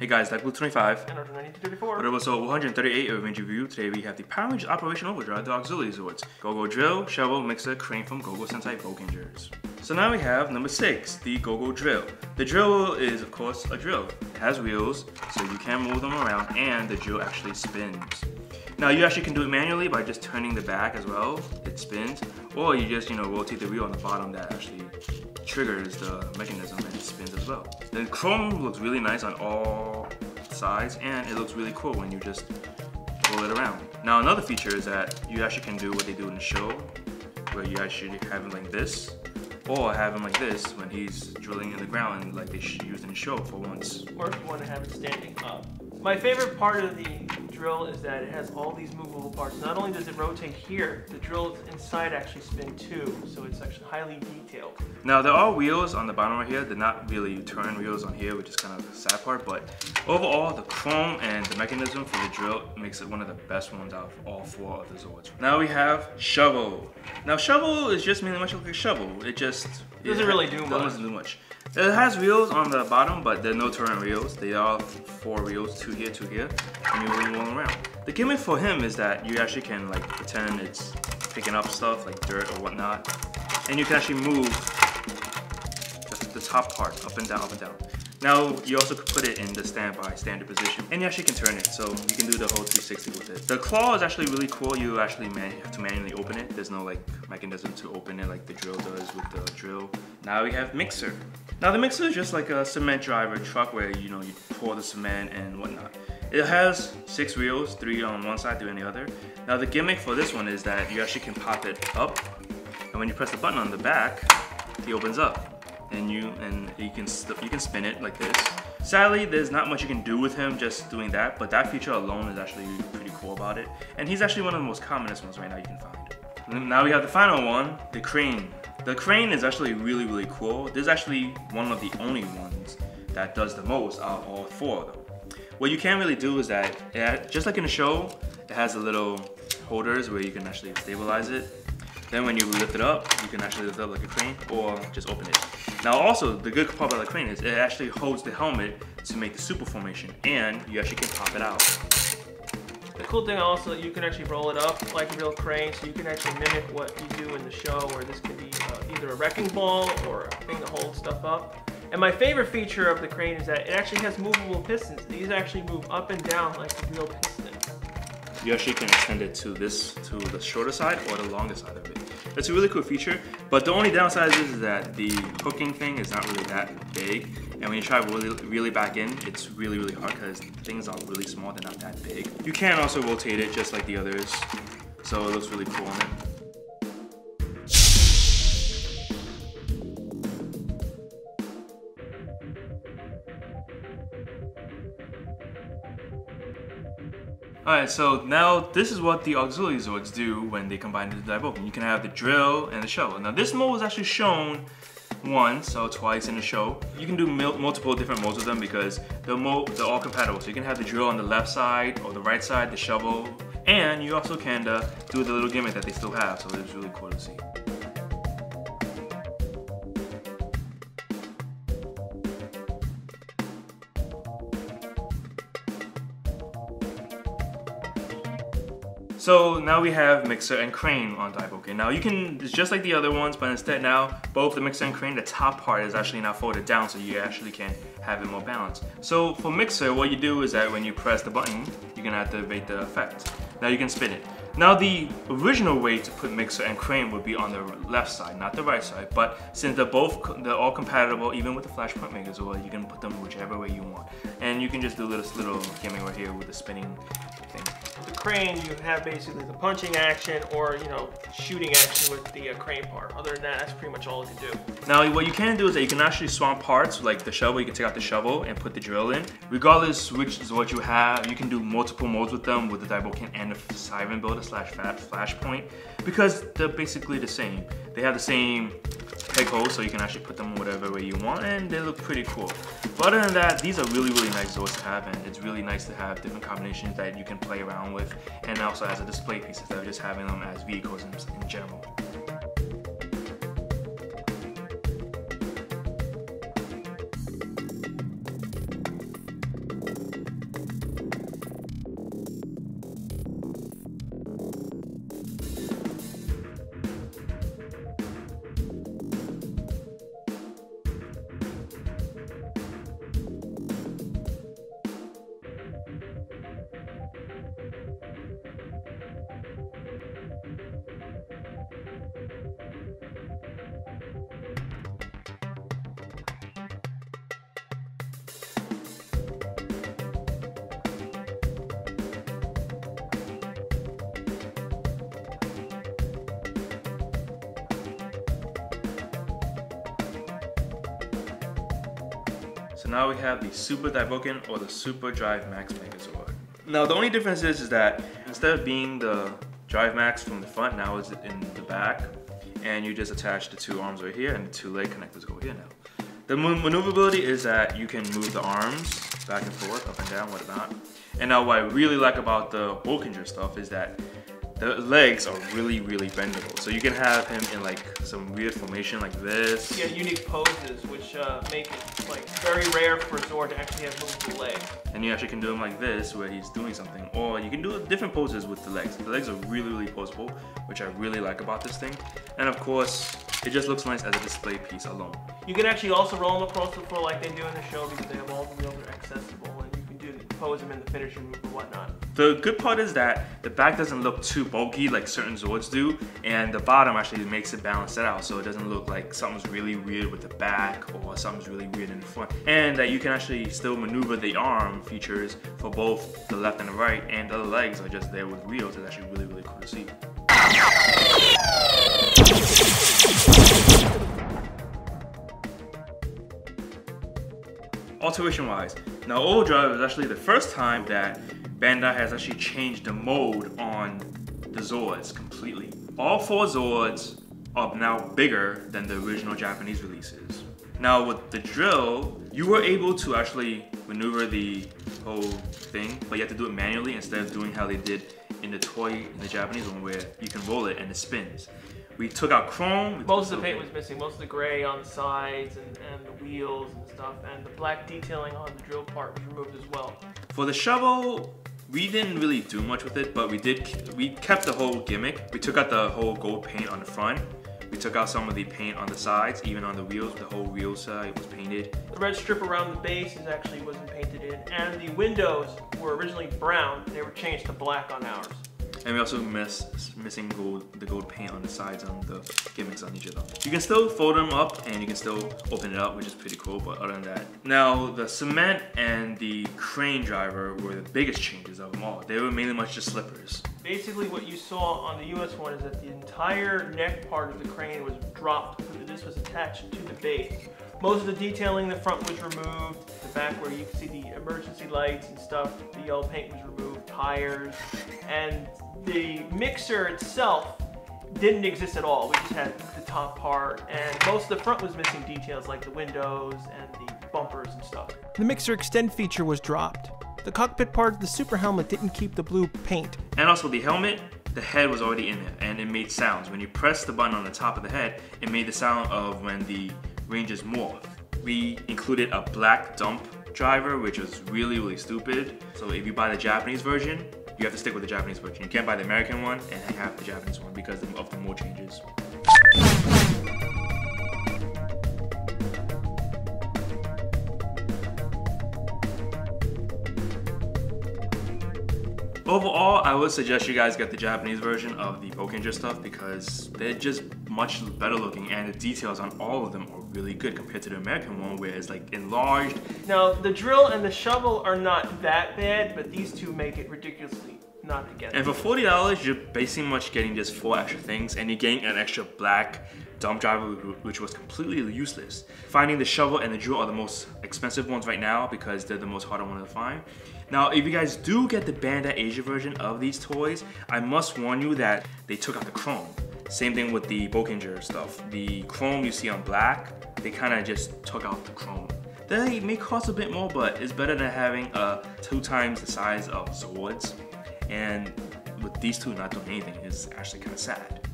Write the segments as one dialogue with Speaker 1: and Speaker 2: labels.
Speaker 1: Hey guys, Blue25
Speaker 2: and Rotatable
Speaker 1: Whatever, so 138 of Revenge Review. Today we have the Power Rangers Operation Overdrive, the auxiliary zords. GoGo drill, shovel, mixer, crane from GoGo Sentai Volkingers. So now we have number 6, the GoGo drill. The drill is of course a drill. It has wheels, so you can move them around, and the drill actually spins. Now you actually can do it manually by just turning the back as well. It spins, or you just rotate the wheel on the bottom that actually triggers the mechanism and it spins as well. The chrome looks really nice on all sides, and it looks really cool when you just roll it around. Now another feature is that you actually can do what they do in the show, where you actually have him like this, or have him like this when he's drilling in the ground, like they used in the show for once.
Speaker 2: Or if you want to have it standing up. My favorite part of the drill is that it has all these movable parts. Not only does it rotate here, the drill inside actually spin too, so it's actually highly detailed.
Speaker 1: Now there are wheels on the bottom right here. They're not really turn wheels on here, which is kind of the sad part, but overall the chrome and the mechanism for the drill makes it one of the best ones out of all 4 of the zords. Now we have shovel. Now shovel is just mainly much like a shovel. It just
Speaker 2: doesn't really do
Speaker 1: much. It has wheels on the bottom, but they're no turn wheels. They are 4 wheels, 2 here, 2 here, and you roll them around. The gimmick for him is that you actually can like pretend it's picking up stuff like dirt or whatnot, and you can actually move the top part up and down, up and down. Now you also could put it in the standby standard position, and you actually can turn it, so you can do the whole 360 with it. The claw is actually really cool. You actually have to manually open it. There's no like mechanism to open it like the drill does with the drill. Now we have mixer. Now the mixer is just like a cement driver truck where you pour the cement and whatnot. It has 6 wheels, 3 on one side, 3 on the other. Now the gimmick for this one is that you actually can pop it up, and when you press the button on the back, it opens up. And you can spin it like this. Sadly, there's not much you can do with him just doing that, but that feature alone is actually pretty cool about it. And he's actually one of the most commonest ones right now you can find. And now we have the final one, the crane. The crane is actually really, really cool. This is actually one of the only ones that does the most out of all 4 of them. What you can really do is that, just like in the show, it has the little holders where you can actually stabilize it. Then when you lift it up, you can actually lift it up like a crane, or just open it. Now also, the good part about the crane is it actually holds the helmet to make the super formation, and you actually can pop it out.
Speaker 2: The cool thing also, you can actually roll it up like a real crane, so you can actually mimic what you do in the show, where this could be either a wrecking ball or a thing to hold stuff up. And my favorite feature of the crane is that it actually has movable pistons. These actually move up and down like a real piston.
Speaker 1: You actually can extend it to the shorter side or the longer side of it. It's a really cool feature, but the only downside is that the hooking thing is not really that big, and when you try to really back in, it's really, really hard because things are really small, they're not that big. You can also rotate it just like the others, so it looks really cool on it. Alright, so now this is what the auxiliary zords do when they combine into Daiboken. You can have the drill and the shovel. Now this mode was actually shown once or twice in the show. You can do multiple different modes with them because they're all compatible. So you can have the drill on the left side or the right side, the shovel, and you also can do the little gimmick that they still have, so it's really cool to see. So now we have mixer and crane on Daiboken. Now it's just like the other ones, but instead now, both the mixer and crane, the top part is actually now folded down so you actually can have it more balanced. So for mixer, what you do is that when you press the button, you can activate the effect. Now you can spin it. Now the original way to put mixer and crane would be on the left side, not the right side, but since they're all compatible, even with the flash printmakers, or you can put them whichever way you want. And you can just do this little gimmick right here with the spinning thing.
Speaker 2: With the crane, you have basically the punching action or, you know, shooting action with the crane part. Other than that, that's pretty much all it can do.
Speaker 1: Now, what you can do is that you can actually swap parts, like the shovel. You can take out the shovel and put the drill in. Regardless which is what you have, you can do multiple modes with them, with the Daiboken and the Siren Builder / Flashpoint, because they're basically the same. They have the same peg holes, so you can actually put them whatever way you want, and they look pretty cool. But other than that, these are really nice zords to have, and it's really nice to have different combinations that you can play around with, and also as a display piece instead of just having them as vehicles in general. So now we have the Super Daiboken or the Super Drive Max Megazord. Now the only difference is that instead of being the Drive Max from the front, now it's in the back, and you just attach the two arms right here and the two leg connectors go here now. The maneuverability is that you can move the arms back and forth, up and down, whatnot. And now what I really like about the Wolkinger stuff is that the legs are really bendable. So you can have him in like some weird formation like this.
Speaker 2: Yeah, unique poses, which make it like very rare for a Zord to actually have movable legs.
Speaker 1: And you actually can do him like this, where he's doing something. Or you can do different poses with the legs. The legs are really posable, which I really like about this thing. And of course, it just looks nice as a display piece alone. You
Speaker 2: can actually also roll them across the floor like they do in the show, because they have all the wheels are accessible, and you can pose them in the finisher move or whatnot.
Speaker 1: The good part is that the back doesn't look too bulky like certain Zords do, and the bottom actually makes it balance it out, so it doesn't look like something's really weird with the back or something's really weird in the front. And that you can actually still maneuver the arm features for both the left and the right, and the legs are just there with wheels. It's actually really cool to see. Alteration wise, now Overdrive is actually the first time that Bandai has actually changed the mode on the Zords completely. All 4 Zords are now bigger than the original Japanese releases. Now with the drill, you were able to actually maneuver the whole thing, but you have to do it manually instead of doing how they did in the Japanese one, where you can roll it and it spins. We took out chrome.
Speaker 2: Most of the paint was missing. Most of the gray on the sides and the wheels and stuff, and the black detailing on the drill part was removed as well.
Speaker 1: For the shovel, we didn't really do much with it, but we kept the whole gimmick. We took out the whole gold paint on the front. We took out some of the paint on the sides, even on the wheels. The whole wheel side was painted.
Speaker 2: The red strip around the base actually wasn't painted in, and the windows were originally brown. They were changed to black on ours.
Speaker 1: And we also missing the gold paint on the sides on the gimmicks on each of them. You can still fold them up and you can still open it up, which is pretty cool, but other than that. Now, the cement and the crane driver were the biggest changes of them all. They were mainly much just slippers.
Speaker 2: Basically what you saw on the US one is that the entire neck part of the crane was dropped. This was attached to the base. Most of the detailing in the front was removed. The back where you can see the emergency lights and stuff, the yellow paint was removed, tires, and the mixer itself didn't exist at all. We just had the top part, and most of the front was missing details like the windows and the bumpers and stuff. The mixer extend feature was dropped. The cockpit part of the super helmet didn't keep the blue paint.
Speaker 1: And also the helmet, the head was already in there, and it made sounds. When you press the button on the top of the head, it made the sound of when the Rangers morph. We included a black dump driver, which was really stupid. So if you buy the Japanese version, you have to stick with the Japanese version. You can't buy the American one and have the Japanese one because of the mode changes. Overall, I would suggest you guys get the Japanese version of the Bokinger stuff because they're just much better looking and the details on all of them are really good compared to the American one where it's like enlarged.
Speaker 2: Now, the drill and the shovel are not that bad, but these two make it ridiculously not to get.
Speaker 1: And for $40, you're basically much getting just 4 extra things and you're getting an extra black dump driver which was completely useless. Finding the shovel and the drill are the most expensive ones right now because they're the most harder one to find. Now, if you guys do get the Bandai Asia version of these toys, I must warn you that they took out the chrome. Same thing with the Bokinger stuff. The chrome you see on black, they kind of just took out the chrome. They may cost a bit more, but it's better than having 2 times the size of zords. And with these two not doing anything, it's actually kind of sad.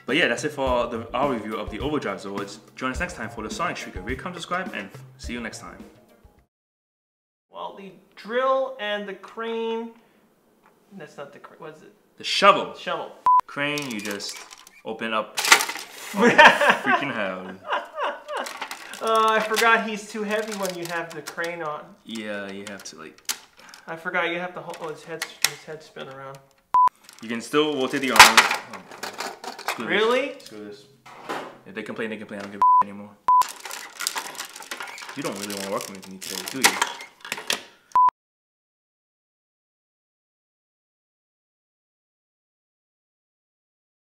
Speaker 1: But yeah, that's it for our review of the Overdrive zords. Join us next time for the Sonic Streaker. Really come subscribe and see you next time.
Speaker 2: Well, the drill and the crane, that's not the crane, what is it?
Speaker 1: The shovel.
Speaker 2: Shovel.
Speaker 1: Crane, you just open up. Oh, freaking hell.
Speaker 2: I forgot he's too heavy when you have the crane on.
Speaker 1: Yeah, you have to like...
Speaker 2: I forgot you have to hold his head spin around.
Speaker 1: You can still rotate the arm. Oh,
Speaker 2: really?
Speaker 1: Screw this. If they complain, I don't give a anymore. You don't really want to work with me today, do you?